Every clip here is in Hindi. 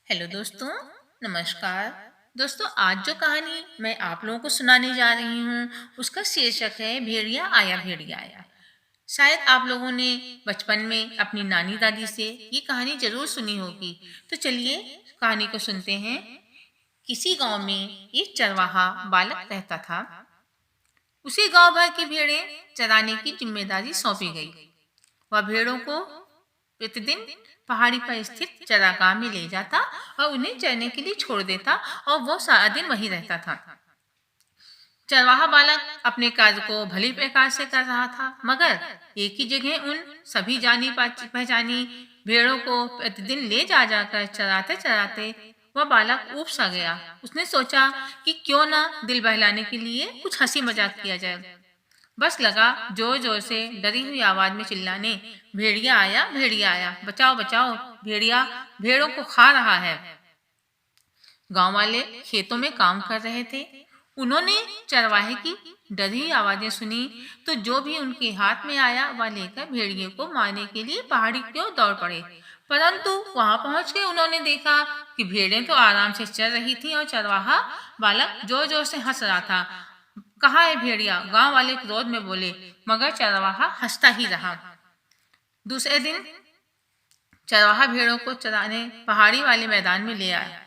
हेलो दोस्तों, नमस्कार। दोस्तों, आज जो कहानी मैं आप लोगों को सुनाने जा रही हूँ, उसका शीर्षक है भेड़िया आया भेड़िया आया। शायद आप लोगों ने बचपन में अपनी नानी दादी से ये कहानी जरूर सुनी होगी। तो चलिए कहानी को सुनते हैं। किसी गांव में एक चरवाहा बालक रहता था। उसे गांव भर की भेड़ें चराने की जिम्मेदारी सौंपी गई। वह भेड़ों को प्रतिदिन पहाड़ी पर स्थित चरागाह में ले जाता और उन्हें चरने के लिए छोड़ देता और वो सारा दिन वहीं रहता था। चरवाहा बालक अपने कार्य को भली प्रकार से कर रहा था, मगर एक ही जगह उन सभी जानी पहचानी भेड़ों को प्रतिदिन ले जा जाकर चराते चराते वह बालक ऊब सा गया। उसने सोचा कि क्यों ना दिल बहलाने के लिए कुछ हंसी मजाक किया जाए। बस लगा जोर जोर से डरी हुई आवाज में चिल्लाने, भेड़िया आया, बचाओ बचाओ, भेड़िया भेड़ों को खा रहा है। गांव वाले खेतों में काम कर रहे थे। उन्होंने चरवाहे की डरी हुई आवाजें सुनी तो जो भी उनके हाथ में आया वह लेकर भेड़िए को मारने के लिए पहाड़ी की ओर दौड़ पड़े। परंतु वहां पहुंच के उन्होंने देखा कि भेड़ें तो आराम से चल रही थी और चरवाहा बालक जोर जोर से हंस रहा था। कहाँ है भेड़िया? गांव वाले क्रोध में बोले, मगर चरवाहा हंसता ही रहा। दूसरे दिन चरवाहा भेड़ों को चराने पहाड़ी वाले मैदान में ले आया,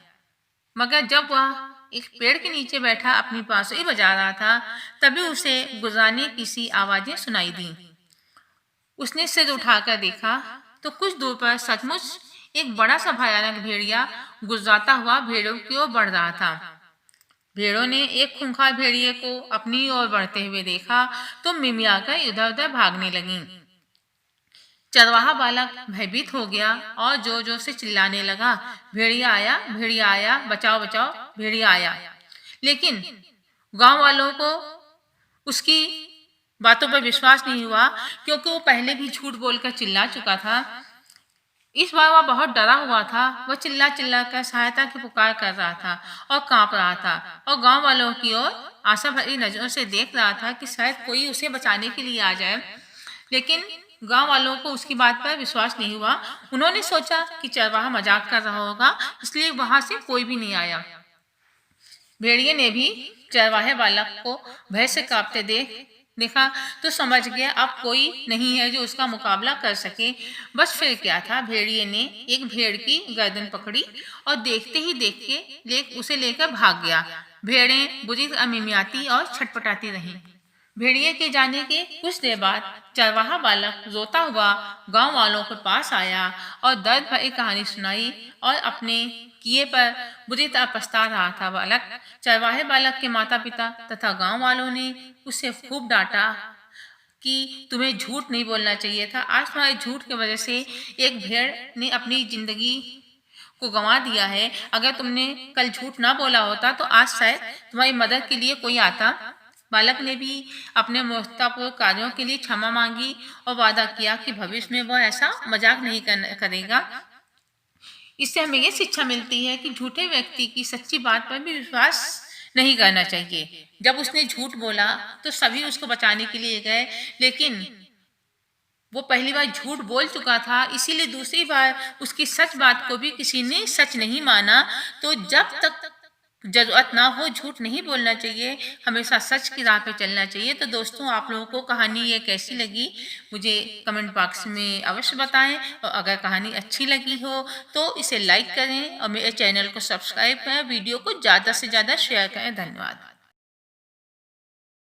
मगर जब वह एक पेड़ के नीचे बैठा अपनी बांसुरी बजा रहा था, तभी उसे गुजराने की सी आवाजें सुनाई दी। उसने सिर उठाकर देखा तो कुछ दूर पर सचमुच एक बड़ा सा भयानक भेड़िया गुजराता हुआ भेड़ों की ओर बढ़ रहा था। भेड़ों ने एक खूंखार भेड़िए को अपनी ओर बढ़ते हुए देखा तो मिमियाकर इधर उधर भागने लगी। चरवाहा बालक भयभीत हो गया और जोर जोर से चिल्लाने लगा, भेड़िया आया, बचाओ बचाओ, भेड़िया आया। लेकिन गांव वालों को उसकी बातों पर विश्वास नहीं हुआ, क्योंकि वो पहले भी झूठ बोलकर चिल्ला चुका था। इस बार वह बहुत डरा हुआ था। वह चिल्ला चिल्ला कर सहायता की पुकार कर रहा था और कांप रहा था और गांव वालों की ओर आशा भरी नजरों से देख रहा था कि शायद कोई उसे बचाने के लिए आ जाए। लेकिन गांव वालों को उसकी बात पर विश्वास नहीं हुआ। उन्होंने सोचा कि चरवाहा मजाक कर रहा होगा, इसलिए वहां से कोई भी नहीं आया। भेड़िए ने भी चरवाहे बालक को भय से कांपते देखा तो समझ गया अब कोई नहीं है जो उसका मुकाबला कर सके। बस फिर क्या था, भेड़िए ने एक भेड़ की गर्दन पकड़ी और देखते ही उसे लेकर भाग गया। भेड़ें बुरी तरह मिमियाती और छटपटाती रहीं। भेड़िए के जाने के कुछ देर बाद चरवाहा बालक रोता हुआ गांव वालों के पास आया और दर्द भरी कहानी सुनाई और अपने किए पर बुरी तरह पछता रहा था। चरवाहे बालक के माता पिता तथा गांव वालों ने उसे खूब डांटा कि तुम्हें झूठ नहीं बोलना चाहिए था। आज तुम्हारे झूठ की वजह से एक भेड़ ने अपनी जिंदगी को गंवा दिया है। अगर तुमने कल झूठ ना बोला होता तो आज शायद तुम्हारी मदद के लिए कोई आता। बालक ने भी अपने मूर्खतापूर्ण कार्यों के लिए क्षमा मांगी और वादा किया कि भविष्य में वह ऐसा मजाक नहीं करेगा। इससे हमें ये शिक्षा मिलती है कि झूठे व्यक्ति की सच्ची बात पर भी विश्वास नहीं करना चाहिए। जब उसने झूठ बोला तो सभी उसको बचाने के लिए गए, लेकिन वो पहली बार झूठ बोल चुका था, इसीलिए दूसरी बार उसकी सच बात को भी किसी ने सच नहीं माना। तो जब तक जरूरत ना हो झूठ नहीं बोलना चाहिए, हमेशा सच की राह पे चलना चाहिए। तो दोस्तों, आप लोगों को कहानी ये कैसी लगी मुझे कमेंट बॉक्स में अवश्य बताएं, और अगर कहानी अच्छी लगी हो तो इसे लाइक करें और मेरे चैनल को सब्सक्राइब करें, वीडियो को ज़्यादा से ज़्यादा शेयर करें। धन्यवाद।